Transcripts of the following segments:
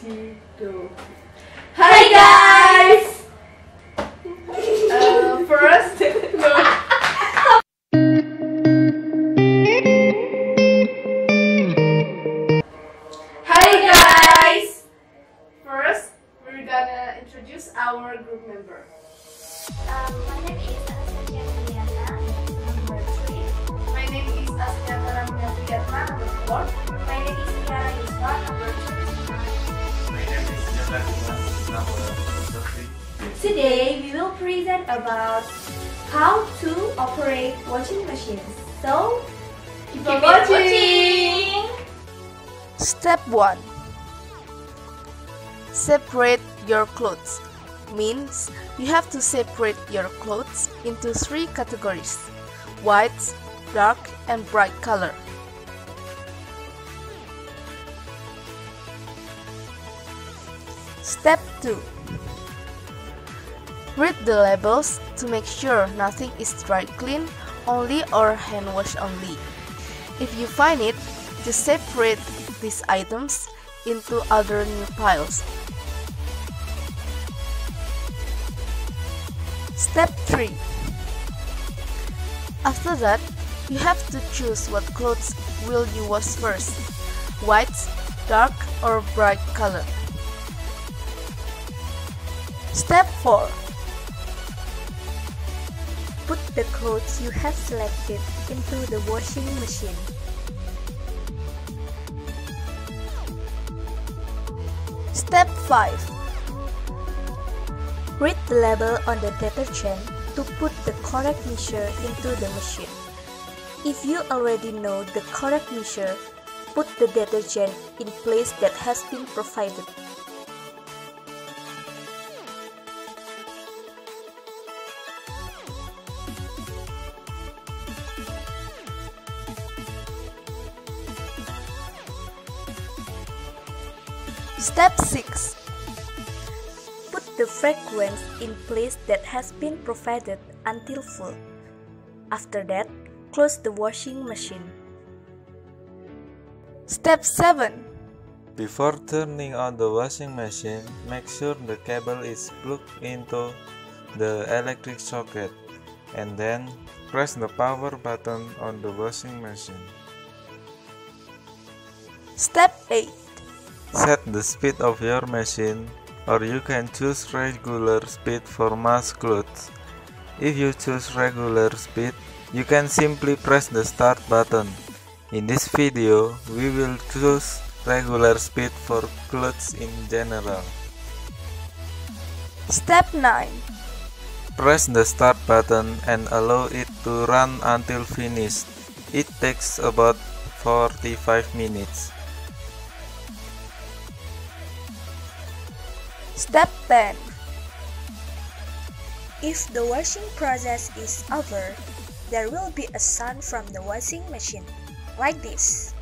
2, go. Hi guys! First, no. Hi guys! First, we're gonna introduce our group member. My name is Anastasia Juliana, number 3. My name is Asmiata Ramya, number 4. My name is Tiara Yuswa, number 2. My name is Jonathan Dimas, number 3. Today we will present about how to operate washing machines. So, Keep on watching! Step 1. Separate your clothes. Means you have to separate your clothes into 3 categories: white, dark, and bright color. Step 2. Read the labels to make sure nothing is dry clean only or hand wash only. If you find it, just separate these items into other new piles. Step 3. After that, you have to choose what clothes will you wash first: white, dark, or bright color. Step 4. put the clothes you have selected into the washing machine. Step 5. Read the label on the detergent to put the correct measure into the machine. If you already know the correct measure, put the detergent in place that has been provided. Step 6. Put the fragrance in place that has been provided until full. After that, close the washing machine. Step 7. Before turning on the washing machine, make sure the cable is plugged into the electric socket, and then press the power button on the washing machine. Step 8. Set the speed of your machine, or you can choose regular speed for most clothes. If you choose regular speed, you can simply press the start button. In this video, we will choose regular speed for clothes in general. Step 9. Press the start button and allow it to run until finished. It takes about 45 minutes. Step 10. If the washing process is over, there will be a sound from the washing machine, like this.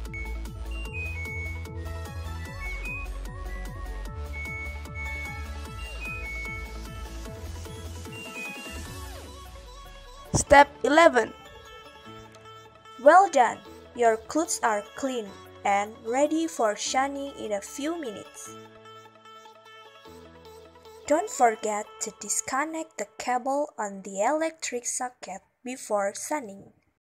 Step 11. Well done! Your clothes are clean and ready for shining in a few minutes. Don't forget to disconnect the cable on the electric socket before sunning.